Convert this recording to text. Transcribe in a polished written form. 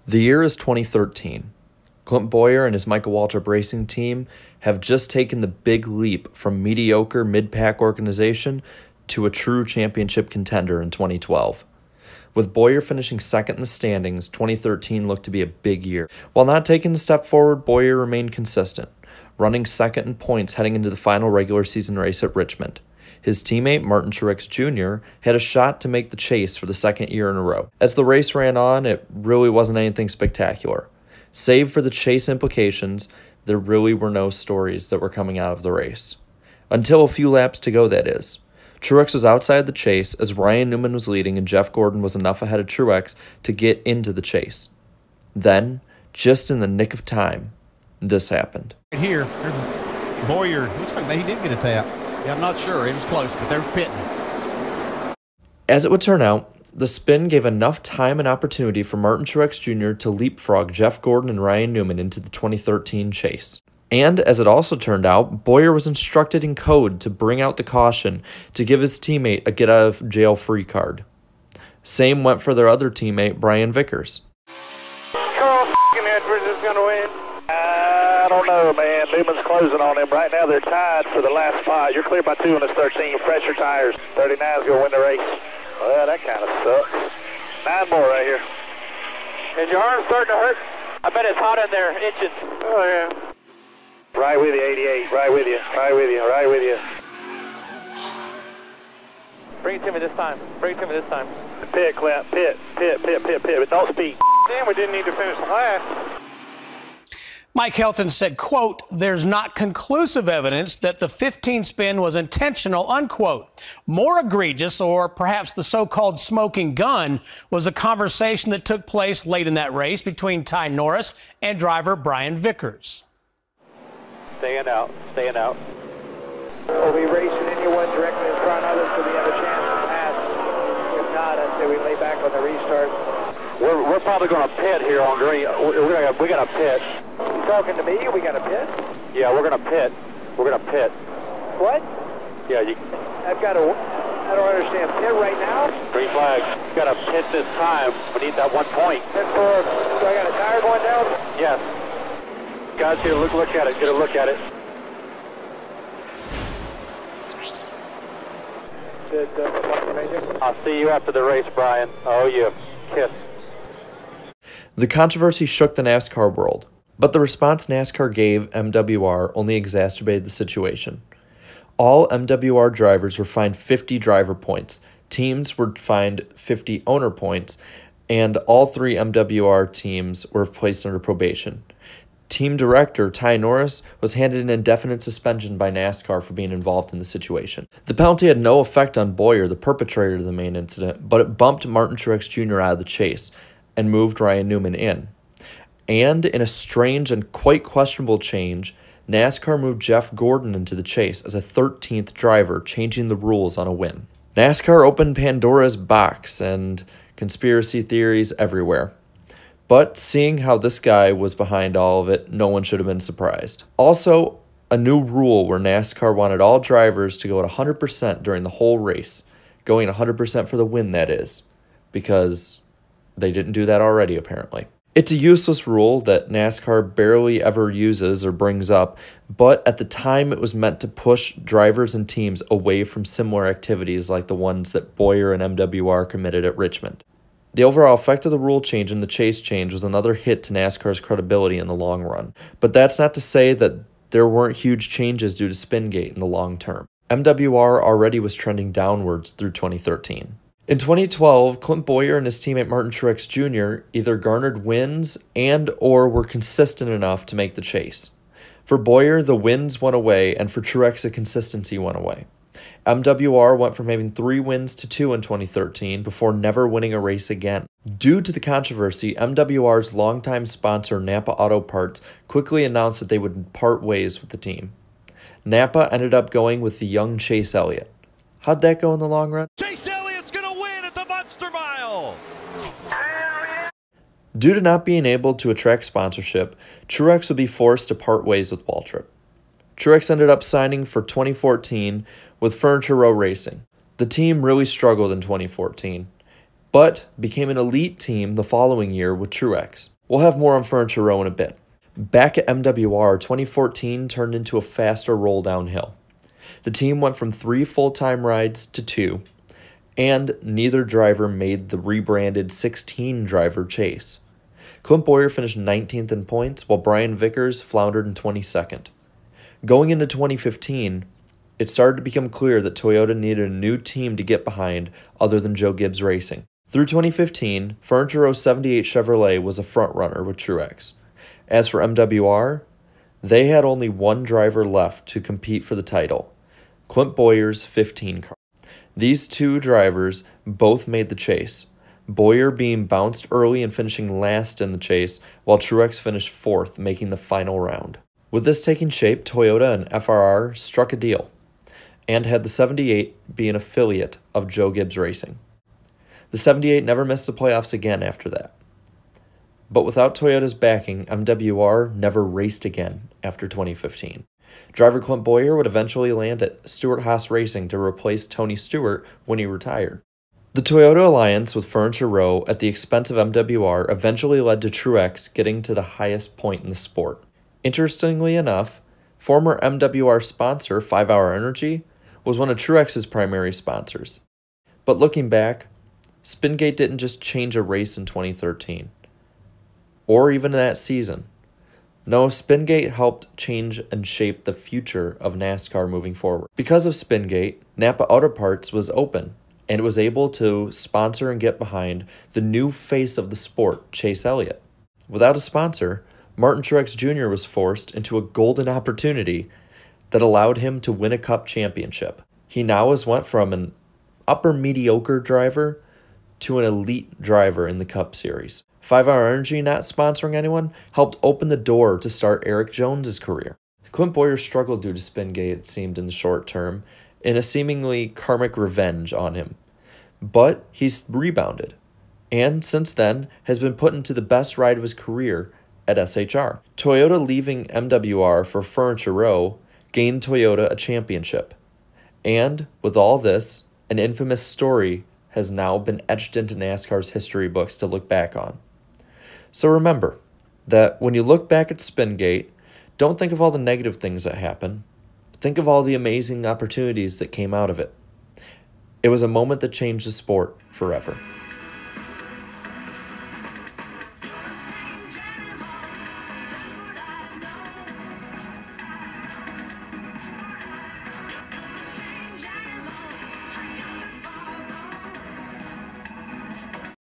The year is 2013. Clint Bowyer and his Michael Waltrip racing team have just taken the big leap from mediocre mid-pack organization to a true championship contender in 2012. With Bowyer finishing second in the standings, 2013 looked to be a big year. While not taking a step forward, Bowyer remained consistent, running second in points heading into the final regular season race at Richmond. His teammate, Martin Truex Jr., had a shot to make the chase for the second year in a row. As the race ran on, it really wasn't anything spectacular. Save for the chase implications, there really were no stories that were coming out of the race. Until a few laps to go, that is. Truex was outside the chase as Ryan Newman was leading and Jeff Gordon was enough ahead of Truex to get into the chase. Then, just in the nick of time, this happened. Right here, there's Bowyer. Looks like he did get a tap. Yeah, I'm not sure. It was close, but they're pitting. As it would turn out, the spin gave enough time and opportunity for Martin Truex Jr. to leapfrog Jeff Gordon and Ryan Newman into the 2013 chase. And as it also turned out, Bowyer was instructed in code to bring out the caution to give his teammate a get-out-of-jail-free card. Same went for their other teammate, Brian Vickers. Carl Edwards is going to win. I don't know, man. Newman's closing on him. Right now they're tied for the last spot. You're clear by 2 on this 13. Fresher tires. 39 is going to win the race. Well, that kind of sucks. 9 more right here. Is your arm starting to hurt? I bet it's hot in there, itching. Oh, yeah. Right with you, 88. Right with you. Right with you. Right with you. Bring it to me this time. Bring it to me this time. Pit, Clint. Pit. But don't speed. Damn, we didn't need to finish last. Mike Helton said, quote, "There's not conclusive evidence that the 15 spin was intentional," unquote. More egregious, or perhaps the so-called smoking gun, was a conversation that took place late in that race between Ty Norris and driver Brian Vickers. Staying out. Staying out. We'll be racing anyone directly in front of us, so we have a chance to pass. If not, until we lay back on the restart. We're probably going to pit here on green. We got to pit. You talking to me? We got a pit? Yeah, we're going to pit. We're going to pit. What? Yeah, I've got to. I don't understand. Pit right now? Green flag. Got to pit this time. We need that 1 point. Pit for. So I got a tire going down? Yes. Guys, here, look at it. Get a look at it. I'll see you after the race, Brian. Oh, you kiss. The controversy shook the NASCAR world, but the response NASCAR gave MWR only exacerbated the situation. All MWR drivers were fined 50 driver points, teams were fined 50 owner points, and all 3 MWR teams were placed under probation. Team director Ty Norris was handed an indefinite suspension by NASCAR for being involved in the situation. The penalty had no effect on Bowyer, the perpetrator of the main incident, but it bumped Martin Truex Jr. out of the chase and moved Ryan Newman in. And in a strange and quite questionable change, NASCAR moved Jeff Gordon into the chase as a 13th driver, changing the rules on a whim. NASCAR opened Pandora's box and conspiracy theories everywhere. But seeing how this guy was behind all of it, no one should have been surprised. Also, a new rule where NASCAR wanted all drivers to go at 100% during the whole race, going 100% for the win, that is, because they didn't do that already, apparently. It's a useless rule that NASCAR barely ever uses or brings up, but at the time it was meant to push drivers and teams away from similar activities like the ones that Bowyer and MWR committed at Richmond. The overall effect of the rule change and the chase change was another hit to NASCAR's credibility in the long run. But that's not to say that there weren't huge changes due to Spingate in the long term. MWR already was trending downwards through 2013. In 2012, Clint Bowyer and his teammate Martin Truex Jr. either garnered wins and or were consistent enough to make the chase. For Bowyer, the wins went away, and for Truex, the consistency went away. MWR went from having 3 wins to 2 in 2013 before never winning a race again. Due to the controversy, MWR's longtime sponsor Napa Auto Parts quickly announced that they would part ways with the team. Napa ended up going with the young Chase Elliott. How'd that go in the long run? Chase Elliott's going to win at the Monster Mile. Due to not being able to attract sponsorship, Truex would be forced to part ways with Waltrip. Truex ended up signing for 2014 with Furniture Row Racing. The team really struggled in 2014, but became an elite team the following year with Truex. We'll have more on Furniture Row in a bit. Back at MWR, 2014 turned into a faster roll downhill. The team went from 3 full-time rides to 2, and neither driver made the rebranded 16-driver chase. Clint Bowyer finished 19th in points, while Brian Vickers floundered in 22nd. Going into 2015, it started to become clear that Toyota needed a new team to get behind other than Joe Gibbs Racing. Through 2015, Furniture Row 78 Chevrolet was a front-runner with Truex. As for MWR, they had only one driver left to compete for the title, Clint Bowyer's 15 car. These two drivers both made the chase, Bowyer being bounced early and finishing last in the chase, while Truex finished 4th, making the final round. With this taking shape, Toyota and FRR struck a deal, and had the 78 be an affiliate of Joe Gibbs Racing. The 78 never missed the playoffs again after that. But without Toyota's backing, MWR never raced again after 2015. Driver Clint Bowyer would eventually land at Stewart-Haas Racing to replace Tony Stewart when he retired. The Toyota alliance with Furniture Row at the expense of MWR eventually led to Truex getting to the highest point in the sport. Interestingly enough, former MWR sponsor 5 Hour Energy was one of Truex's primary sponsors. But looking back, Spingate didn't just change a race in 2013, or even that season. No, Spingate helped change and shape the future of NASCAR moving forward. Because of Spingate, Napa Auto Parts was open, and was able to sponsor and get behind the new face of the sport, Chase Elliott. Without a sponsor, Martin Truex Jr. was forced into a golden opportunity that allowed him to win a Cup championship. He now has went from an upper mediocre driver to an elite driver in the Cup Series. 5 Hour Energy not sponsoring anyone helped open the door to start Eric Jones's career. Clint Bowyer struggled due to Spingate, it seemed, in the short term, in a seemingly karmic revenge on him. But he's rebounded, and since then has been put into the best ride of his career at SHR. Toyota leaving MWR for Furniture Row gained Toyota a championship. And with all this, an infamous story has now been etched into NASCAR's history books to look back on. So remember that when you look back at Spingate, don't think of all the negative things that happened. Think of all the amazing opportunities that came out of it. It was a moment that changed the sport forever.